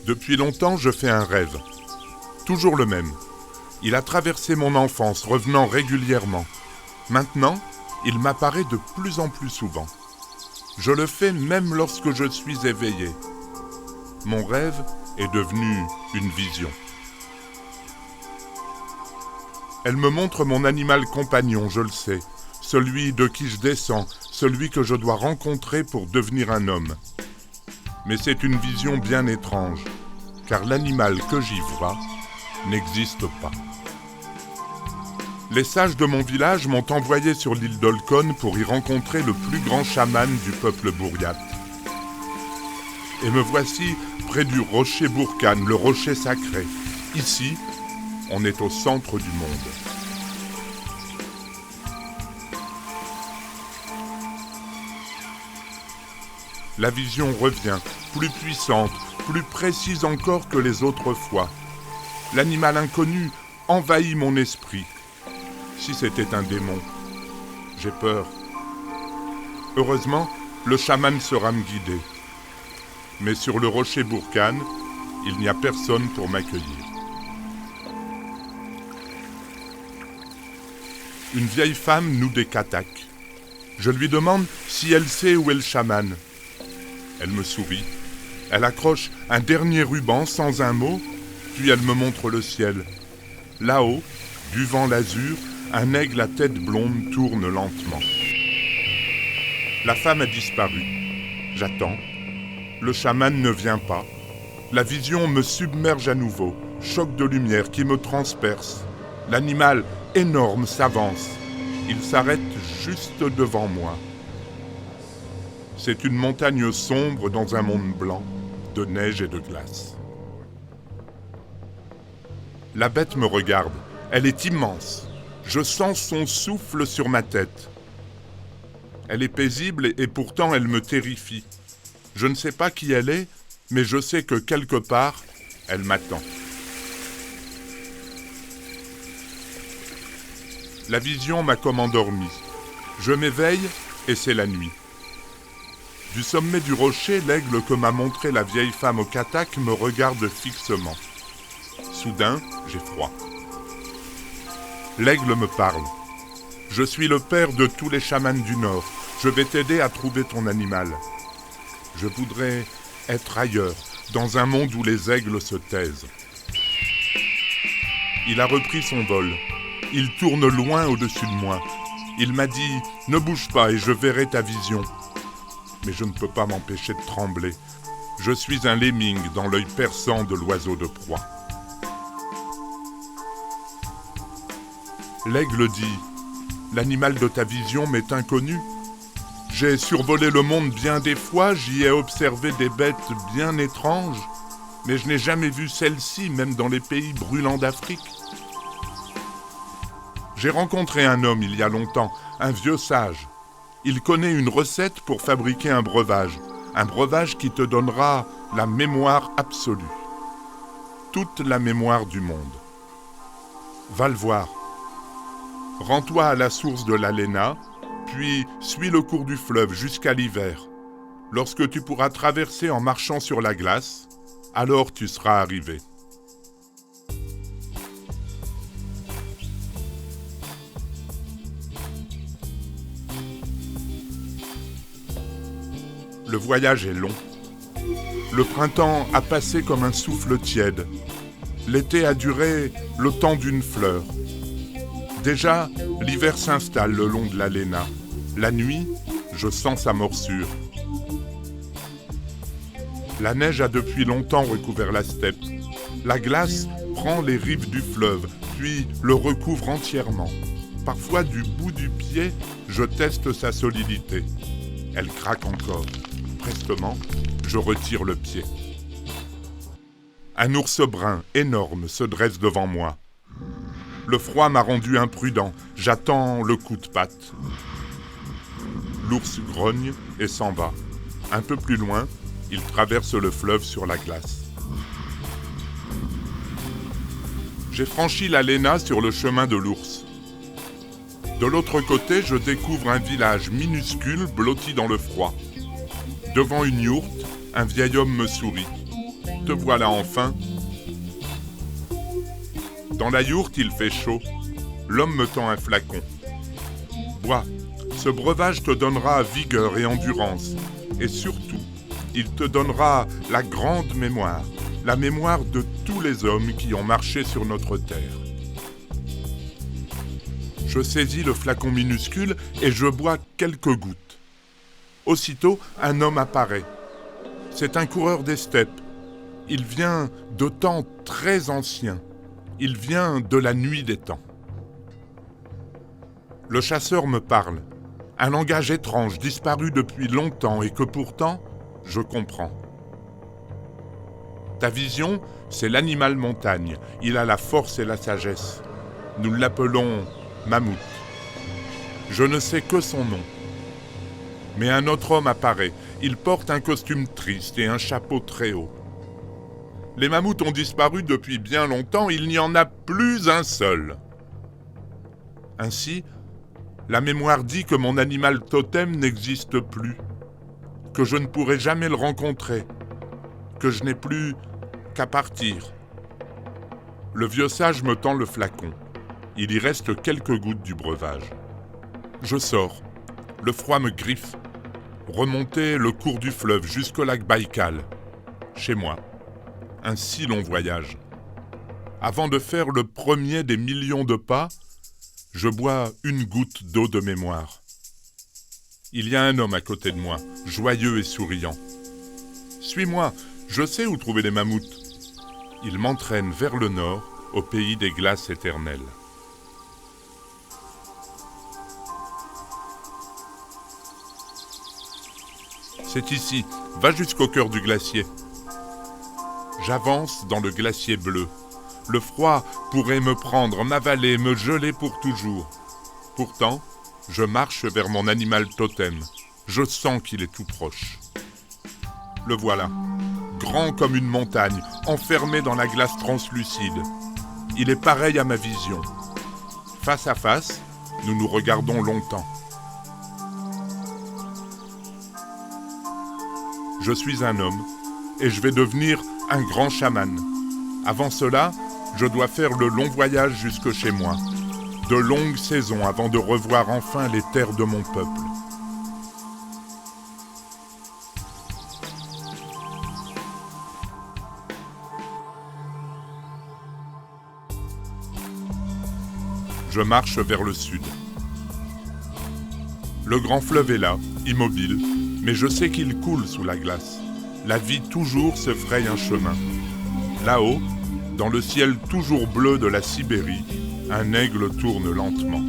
Depuis longtemps, je fais un rêve. Toujours le même. Il a traversé mon enfance, revenant régulièrement. Maintenant, il m'apparaît de plus en plus souvent. Je le fais même lorsque je suis éveillé. Mon rêve est devenu une vision. Elle me montre mon animal compagnon, je le sais, celui de qui je descends, celui que je dois rencontrer pour devenir un homme. Mais c'est une vision bien étrange, car l'animal que j'y vois n'existe pas. Les sages de mon village m'ont envoyé sur l'île d'Olkhon pour y rencontrer le plus grand chaman du peuple Buryat. Et me voici près du rocher Burkhan, le rocher sacré. Ici, on est au centre du monde. La vision revient, plus puissante, plus précise encore que les autres fois. L'animal inconnu envahit mon esprit. Si c'était un démon, j'ai peur. Heureusement, le chaman saura me guider. Mais sur le rocher Burkhan, il n'y a personne pour m'accueillir. Une vieille femme noue des kataks. Je lui demande si elle sait où est le chaman. Elle me sourit. Elle accroche un dernier ruban sans un mot, puis elle me montre le ciel. Là-haut, buvant l'azur, un aigle à tête blonde tourne lentement. La femme a disparu. J'attends. Le chaman ne vient pas. La vision me submerge à nouveau. Choc de lumière qui me transperce. L'animal énorme s'avance. Il s'arrête juste devant moi. C'est une montagne sombre dans un monde blanc, de neige et de glace. La bête me regarde. Elle est immense. Je sens son souffle sur ma tête. Elle est paisible et pourtant elle me terrifie. Je ne sais pas qui elle est, mais je sais que quelque part, elle m'attend. La vision m'a comme endormi. Je m'éveille et c'est la nuit. Du sommet du rocher, l'aigle que m'a montré la vieille femme au katak me regarde fixement. Soudain, j'ai froid. L'aigle me parle. « Je suis le père de tous les chamans du Nord. Je vais t'aider à trouver ton animal. Je voudrais être ailleurs, dans un monde où les aigles se taisent. » Il a repris son vol. Il tourne loin au-dessus de moi. Il m'a dit « Ne bouge pas et je verrai ta vision. » Mais je ne peux pas m'empêcher de trembler. Je suis un lemming dans l'œil perçant de l'oiseau de proie. L'aigle dit « L'animal de ta vision m'est inconnu. J'ai survolé le monde bien des fois, j'y ai observé des bêtes bien étranges, mais je n'ai jamais vu celle-ci, même dans les pays brûlants d'Afrique. J'ai rencontré un homme il y a longtemps, un vieux sage. Il connaît une recette pour fabriquer un breuvage qui te donnera la mémoire absolue. Toute la mémoire du monde. Va le voir. Rends-toi à la source de la Léna, puis suis le cours du fleuve jusqu'à l'hiver. Lorsque tu pourras traverser en marchant sur la glace, alors tu seras arrivé. Le voyage est long. Le printemps a passé comme un souffle tiède. L'été a duré le temps d'une fleur. Déjà, l'hiver s'installe le long de la Léna. La nuit, je sens sa morsure. La neige a depuis longtemps recouvert la steppe. La glace prend les rives du fleuve, puis le recouvre entièrement. Parfois, du bout du pied, je teste sa solidité. Elle craque encore. Prestement, je retire le pied. Un ours brun énorme se dresse devant moi. Le froid m'a rendu imprudent. J'attends le coup de patte. L'ours grogne et s'en va. Un peu plus loin, il traverse le fleuve sur la glace. J'ai franchi la Léna sur le chemin de l'ours. De l'autre côté, je découvre un village minuscule blotti dans le froid. Devant une yourte, un vieil homme me sourit. te voilà enfin. Dans la yourte, il fait chaud. L'homme me tend un flacon. Bois, ce breuvage te donnera vigueur et endurance. Et surtout, il te donnera la grande mémoire, la mémoire de tous les hommes qui ont marché sur notre terre. Je saisis le flacon minuscule et je bois quelques gouttes. Aussitôt, un homme apparaît. C'est un coureur des steppes. Il vient de temps très anciens. Il vient de la nuit des temps. Le chasseur me parle. Un langage étrange, disparu depuis longtemps et que pourtant, je comprends. Ta vision, c'est l'animal montagne. Il a la force et la sagesse. Nous l'appelons Mammouth. Je ne sais que son nom. Mais un autre homme apparaît. Il porte un costume triste et un chapeau très haut. Les mammouths ont disparu depuis bien longtemps, il n'y en a plus un seul. Ainsi, la mémoire dit que mon animal totem n'existe plus, que je ne pourrai jamais le rencontrer, que je n'ai plus qu'à partir. Le vieux sage me tend le flacon. Il y reste quelques gouttes du breuvage. Je sors. Le froid me griffe. Remonter le cours du fleuve jusqu'au lac Baïkal. Chez moi. Un si long voyage. Avant de faire le premier des millions de pas, je bois une goutte d'eau de mémoire. Il y a un homme à côté de moi, joyeux et souriant. Suis-moi, je sais où trouver les mammouths. Il m'entraîne vers le nord, au pays des glaces éternelles. C'est ici, va jusqu'au cœur du glacier. J'avance dans le glacier bleu. Le froid pourrait me prendre, m'avaler, me geler pour toujours. Pourtant, je marche vers mon animal totem. Je sens qu'il est tout proche. Le voilà, grand comme une montagne, enfermé dans la glace translucide. Il est pareil à ma vision. Face à face, nous nous regardons longtemps. Je suis un homme et je vais devenir un grand chaman. Avant cela, je dois faire le long voyage jusque chez moi. De longues saisons avant de revoir enfin les terres de mon peuple. Je marche vers le sud. Le grand fleuve est là, immobile, mais je sais qu'il coule sous la glace. La vie toujours se fraye un chemin. Là-haut, dans le ciel toujours bleu de la Sibérie, un aigle tourne lentement.